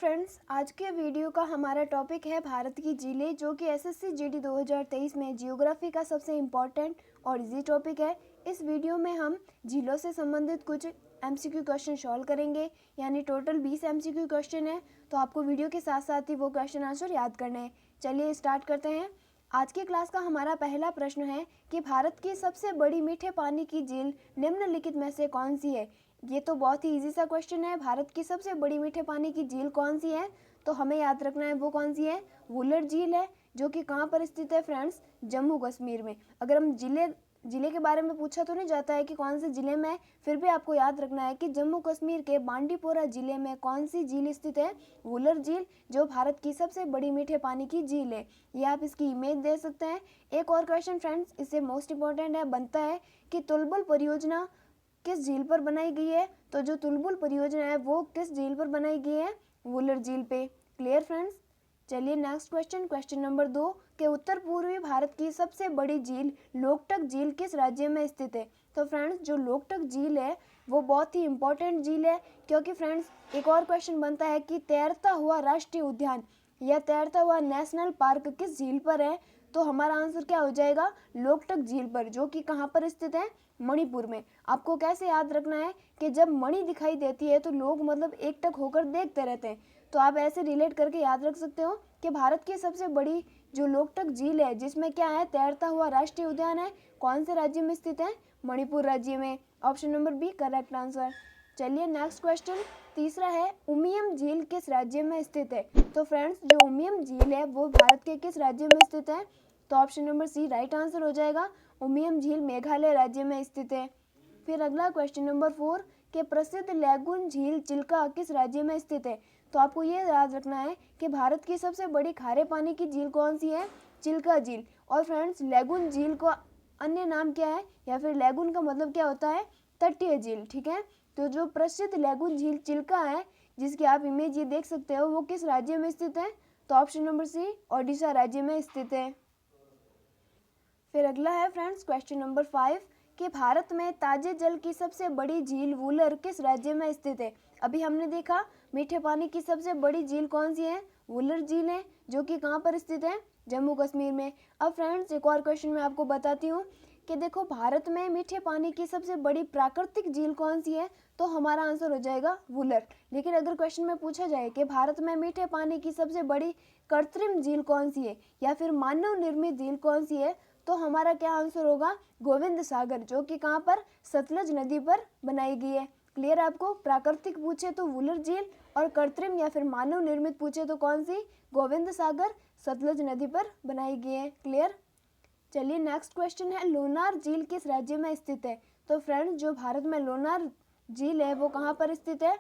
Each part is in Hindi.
फ्रेंड्स, आज के वीडियो का हमारा टॉपिक है भारत की झीलें, जो कि एसएससी जीडी 2023 में जियोग्राफी का सबसे इम्पॉर्टेंट और इजी टॉपिक है। इस वीडियो में हम झीलों से संबंधित कुछ एमसीक्यू क्वेश्चन सॉल्व करेंगे, यानी टोटल 20 एमसीक्यू क्वेश्चन है। तो आपको वीडियो के साथ साथ ही वो क्वेश्चन आंसर याद करने हैं। चलिए स्टार्ट करते हैं। आज की क्लास का हमारा पहला प्रश्न है कि भारत की सबसे बड़ी मीठे पानी की झील निम्नलिखित में से कौन सी है। ये तो बहुत ही इजी सा क्वेश्चन है। भारत की सबसे बड़ी मीठे पानी की झील कौन सी है, तो हमें याद रखना है वो कौन सी है। वुलर झील है, जो कि कहाँ पर स्थित है फ्रेंड्स, जम्मू कश्मीर में। अगर हम जिले के बारे में पूछा तो नहीं जाता है कि कौन से जिले में, फिर भी आपको याद रखना है कि जम्मू कश्मीर के बांडीपोरा जिले में कौन सी झील स्थित है, वुलर झील, जो भारत की सबसे बड़ी मीठे पानी की झील है। ये आप इसकी इमेज दे सकते हैं। एक और क्वेश्चन फ्रेंड्स, इससे मोस्ट इंपॉर्टेंट है, बनता है कि तुलबुल परियोजना किस झील पर बनाई गई है। तो जो तुलबुल परियोजना है वो किस झील पर बनाई गई है, वुलर झील पे। Clear friends. चलिए नेक्स्ट क्वेश्चन, क्वेश्चन नंबर 2 के उत्तर पूर्वी भारत की सबसे बड़ी झील लोकटक झील किस राज्य में स्थित है। तो फ्रेंड्स, जो लोकटक झील है वो बहुत ही इंपॉर्टेंट झील है, क्योंकि फ्रेंड्स एक और क्वेश्चन बनता है कि तैरता हुआ राष्ट्रीय उद्यान या तैरता हुआ नेशनल पार्क किस झील पर है। तो हमारा आंसर क्या हो जाएगा, लोकटक झील पर, जो कि कहाँ पर स्थित है, मणिपुर में। आपको कैसे याद रखना है कि जब मणि दिखाई देती है तो लोग मतलब एकटक होकर देखते रहते हैं। तो आप ऐसे रिलेट करके याद रख सकते हो कि भारत की सबसे बड़ी जो लोकटक झील है, जिसमें क्या है, तैरता हुआ राष्ट्रीय उद्यान है, कौन से राज्य में स्थित है, मणिपुर राज्य में। Option number B correct answer. चलिए नेक्स्ट क्वेश्चन, तीसरा है, उमियम झील किस राज्य में स्थित है। तो फ्रेंड्स, जो उमियम झील है वो भारत के किस राज्य में स्थित है। तो option number C right answer हो जाएगा। उमियम झील मेघालय राज्य में स्थित है। फिर अगला क्वेश्चन नंबर 4 के प्रसिद्ध लैगून झील चिल्का किस राज्य में स्थित है। तो आपको ये याद रखना है कि भारत की सबसे बड़ी खारे पानी की झील कौन सी है, चिल्का झील। और फ्रेंड्स, लैगून झील को अन्य नाम क्या है, या फिर लैगून का मतलब क्या होता है, तटीय झील। ठीक है, तो जो प्रसिद्ध लैगून झील चिल्का है, जिसकी आप इमेज ये देख सकते हो, वो किस राज्य में स्थित है। तो ऑप्शन नंबर सी ओडिशा राज्य में स्थित है। फिर अगला है फ्रेंड्स क्वेश्चन नंबर 5 कि भारत में ताजे जल की सबसे बड़ी झील वुलर किस राज्य में स्थित है। अभी हमने देखा मीठे पानी की सबसे बड़ी झील कौन सी है, वुलर झील है, जो कि कहाँ पर स्थित है, जम्मू कश्मीर में। अब फ्रेंड्स एक और क्वेश्चन मैं आपको बताती हूँ कि देखो, भारत में मीठे पानी की सबसे बड़ी प्राकृतिक झील कौन सी है। तो हमारा आंसर हो जाएगा वुलर। लेकिन अगर क्वेश्चन में पूछा जाए कि भारत में मीठे पानी की सबसे बड़ी कृत्रिम झील कौन सी है, या फिर मानव निर्मित झील कौन सी है, तो हमारा क्या आंसर होगा, गोविंद सागर, जो कि कहाँ पर, सतलज नदी पर बनाई गई है। क्लियर। आपको प्राकृतिक पूछे तो वुलर झील, और कृत्रिम या फिर मानव निर्मित पूछे तो कौन सी, गोविंद सागर, सतलज नदी पर बनाई गई है। क्लियर। चलिए नेक्स्ट क्वेश्चन है, लोनार झील किस राज्य में स्थित है। तो फ्रेंड्स, जो भारत में लोनार झील है वो कहाँ पर स्थित है,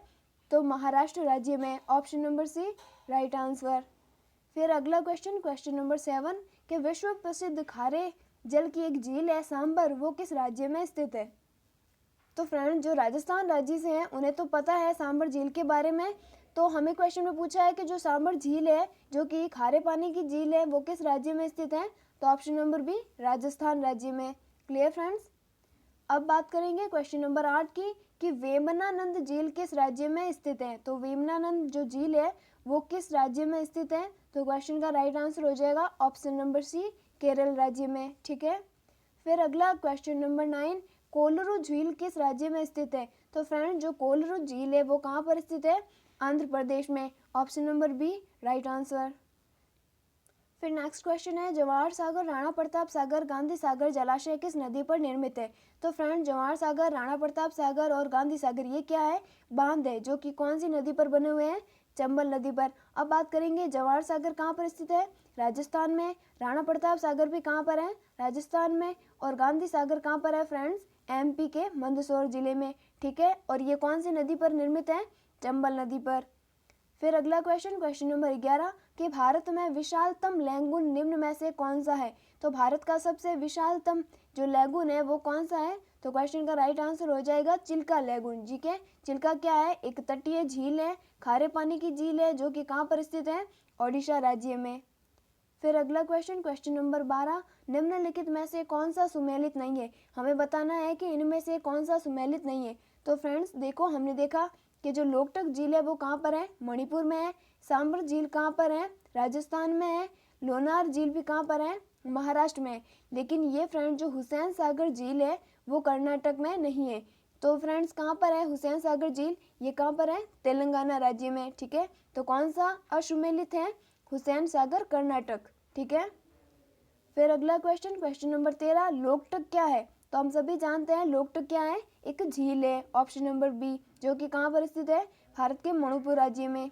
तो महाराष्ट्र राज्य में। Option number C right answer. फिर अगला क्वेश्चन, क्वेश्चन नंबर 7 कि विश्व प्रसिद्ध खारे जल की एक झील है सांबर, वो किस राज्य में स्थित है। तो फ्रेंड, जो राजस्थान राज्य से हैं उन्हें तो पता है सांबर झील के बारे में। तो हमें क्वेश्चन में पूछा है कि जो सांबर झील है, जो कि खारे पानी की झील है, वो किस राज्य में स्थित है। तो ऑप्शन नंबर बी राजस्थान राज्य में। Clear friends. अब बात करेंगे क्वेश्चन नंबर 8 की कि वेमनानंद झील किस राज्य में स्थित है। तो वेमनानंद जो झील है वो किस राज्य में स्थित है। तो क्वेश्चन का राइट आंसर हो जाएगा ऑप्शन नंबर सी केरल राज्य में। ठीक है। फिर अगला क्वेश्चन नंबर 9, कोलरू झील किस राज्य में स्थित है। तो फ्रेंड, जो कोलरू झील है वो कहाँ पर स्थित है, आंध्र प्रदेश में। Option number B right answer. फिर नेक्स्ट क्वेश्चन है, जवाहर सागर, राणा प्रताप सागर, गांधी सागर जलाशय किस नदी पर निर्मित है। तो फ्रेंड, जवाहर सागर, राणा प्रताप सागर और गांधी सागर ये क्या है, बांध है, जो कि कौन सी नदी पर बने हुए हैं, चंबल नदी पर। अब बात करेंगे जवाहर सागर कहाँ पर स्थित है, राजस्थान में। राणा प्रताप सागर भी कहाँ पर है, राजस्थान में। और गांधी सागर कहाँ पर है फ्रेंड्स, एमपी के मंदसौर जिले में। ठीक है। और ये कौन सी नदी पर निर्मित है, चंबल नदी पर। फिर अगला क्वेश्चन, क्वेश्चन नंबर 11 कि भारत में विशालतम लैगून निम्न में से कौन सा है। तो भारत का सबसे विशालतम जो लैगून है वो कौन सा है। तो क्वेश्चन का राइट आंसर हो जाएगा चिल्का लैगून। जी के, चिल्का क्या है, एक तटीय झील है, खारे पानी की झील है, जो कि कहाँ पर स्थित है, ओडिशा राज्य में। फिर अगला क्वेश्चन, क्वेश्चन नंबर 12, निम्नलिखित में से कौन सा सुमेलित नहीं है। हमें बताना है कि इनमें से कौन सा सुमेलित नहीं है। तो फ्रेंड्स देखो, हमने देखा कि जो लोकटक झील है वो कहाँ पर है, मणिपुर में है। सांबर झील कहाँ पर है, राजस्थान में है। लोनार झील भी कहाँ पर है, महाराष्ट्र में। लेकिन ये फ्रेंड जो हुसैन सागर झील है वो कर्नाटक में नहीं है। तो फ्रेंड्स कहाँ पर है हुसैन सागर झील, ये कहाँ पर है, तेलंगाना राज्य में। ठीक है, तो कौन सा असुमेलित है, हुसैन सागर कर्नाटक। ठीक है, फिर अगला क्वेश्चन, क्वेश्चन नंबर 13, लोकटक क्या है। तो हम सभी जानते हैं लोकटक क्या है, एक झील है, ऑप्शन नंबर बी, जो कि कहाँ पर स्थित है, भारत के मणिपुर राज्य में।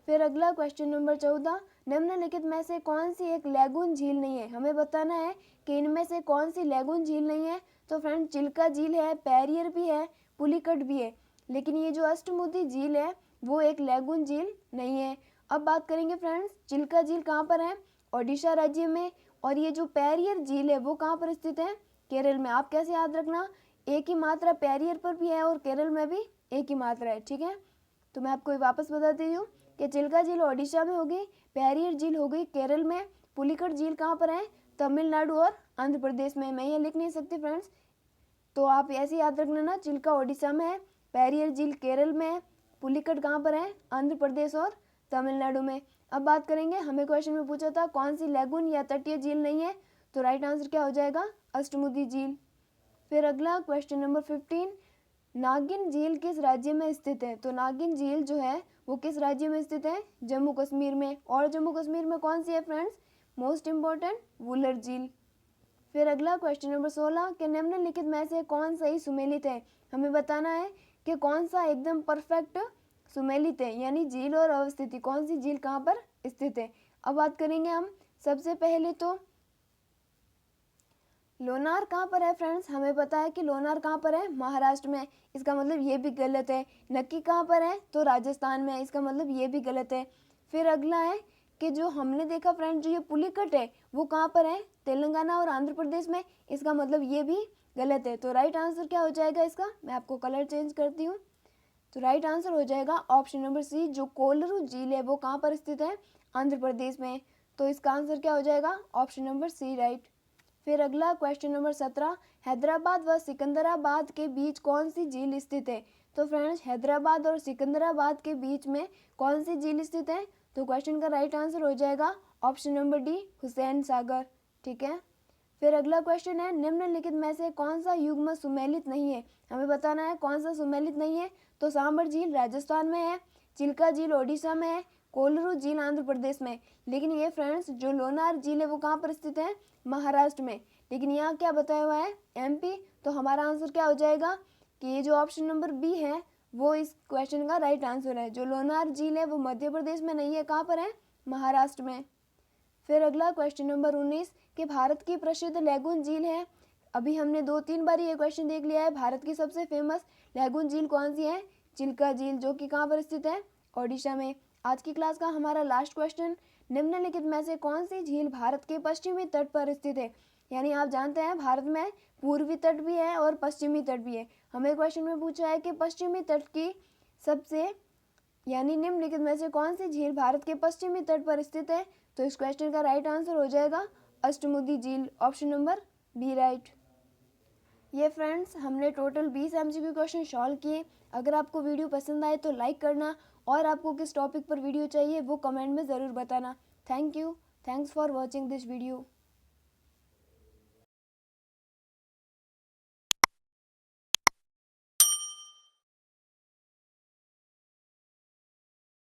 फिर अगला क्वेश्चन नंबर 14, निम्नलिखित में से कौन सी एक लैगून झील नहीं है। हमें बताना है कि इनमें से कौन सी लैगून झील नहीं है। तो फ्रेंड चिल्का झील है, पेरियर भी है, पुलिकट भी है, लेकिन ये जो अष्टमुदी झील है वो एक लैगून झील नहीं है। अब बात करेंगे फ्रेंड्स, चिल्का झील कहाँ पर है, ओडिशा राज्य में। और ये जो पेरियर झील है वो कहाँ पर स्थित है, केरल में। आप कैसे याद रखना, एक ही मात्रा पेरियर पर भी है और केरल में भी एक ही मात्रा है। ठीक है, तो मैं आपको वापस बताती हूँ कि चिल्का झील ओडिशा में होगी, पेरियर झील हो गई केरल में, पुलिकट झील कहाँ पर है, तमिलनाडु और आंध्र प्रदेश में। मैं ये लिख नहीं सकती फ्रेंड्स, तो आप ऐसे याद रखना ना, चिल्का ओडिशा में है, पेरियर झील केरल में है, पुलिकट कहाँ पर है, आंध्र प्रदेश और तमिलनाडु में। अब बात करेंगे, हमें क्वेश्चन में पूछा था कौन सी लैगून या तटीय झील नहीं है, तो राइट आंसर क्या हो जाएगा, अष्टमुदी झील। फिर अगला क्वेश्चन नंबर 15, नागिन झील किस राज्य में स्थित है। तो नागिन झील जो है वो किस राज्य में स्थित है, जम्मू कश्मीर में। और जम्मू कश्मीर में कौन सी है फ्रेंड्स, मोस्ट इम्पॉर्टेंट वुलर झील। फिर अगला क्वेश्चन नंबर 16, कि निम्नलिखित में से कौन सही सुमेलित है। हमें बताना है कि कौन सा एकदम परफेक्ट सुमेलित है, यानी झील और अवस्थिति, कौन सी झील कहाँ पर स्थित है। अब बात करेंगे हम, सबसे पहले तो लोनार कहाँ पर है फ्रेंड्स। हमें पता है कि लोनार कहाँ पर है, महाराष्ट्र में। इसका मतलब ये भी गलत है। नक्की कहाँ पर है, तो राजस्थान में। इसका मतलब ये भी गलत है। फिर अगला है कि जो हमने देखा फ्रेंड, जो ये पुलिकट है वो कहाँ पर है, तेलंगाना और आंध्र प्रदेश में। इसका मतलब ये भी गलत है। तो राइट आंसर क्या हो जाएगा इसका, मैं आपको कलर चेंज करती हूँ। तो राइट आंसर हो जाएगा ऑप्शन नंबर सी, जो कोलरू झील है वो कहाँ पर स्थित है, आंध्र प्रदेश में। तो इसका आंसर क्या हो जाएगा, ऑप्शन नंबर सी राइट। फिर अगला क्वेश्चन नंबर 17, हैदराबाद व सिकंदराबाद के बीच कौन सी झील स्थित है। तो फ्रेंड्स हैदराबाद और सिकंदराबाद के बीच में कौन सी झील स्थित है, तो क्वेश्चन का राइट आंसर हो जाएगा option number D, Hussain Sagar. ठीक है, फिर अगला क्वेश्चन है, निम्नलिखित में से कौन सा युग्म सुमेलित नहीं है। हमें बताना है कौन सा सुमेलित नहीं है। तो सांबर झील राजस्थान में है, चिल्का झील ओडिशा में है, कोलरू झील आंध्र प्रदेश में। लेकिन ये फ्रेंड्स जो लोनार झील है वो कहाँ पर स्थित है, महाराष्ट्र में। लेकिन यहाँ क्या बताया हुआ है, एमपी। तो हमारा आंसर क्या हो जाएगा कि ये जो ऑप्शन नंबर बी है वो इस क्वेश्चन का राइट आंसर है। जो लोनार झील है वो मध्य प्रदेश में नहीं है, कहाँ पर है, महाराष्ट्र में। फिर अगला क्वेश्चन नंबर 19, कि भारत की प्रसिद्ध लैगून झील है। अभी हमने 2-3 बार ये क्वेश्चन देख लिया है। भारत की सबसे फेमस लैगून झील कौन सी है, चिल्का झील, जो कि कहाँ पर स्थित है, ओडिशा में। आज की क्लास का हमारा लास्ट क्वेश्चन, निम्नलिखित में से कौन सी झील भारत के पश्चिमी तट पर स्थित है। यानी आप जानते हैं भारत में पूर्वी तट भी है और पश्चिमी तट भी है। हमें क्वेश्चन में पूछा है कि पश्चिमी तट की सबसे, यानी निम्नलिखित में से कौन सी झील भारत के पश्चिमी तट पर स्थित है। तो इस क्वेश्चन का राइट आंसर हो जाएगा अष्टमुदी झील, ऑप्शन नंबर बी राइट। ये फ्रेंड्स हमने टोटल 20 एमसीक्यू क्वेश्चन सॉल्व किए। अगर आपको वीडियो पसंद आए तो लाइक करना, और आपको किस टॉपिक पर वीडियो चाहिए वो कमेंट में ज़रूर बताना। Thank you, thanks for watching this video.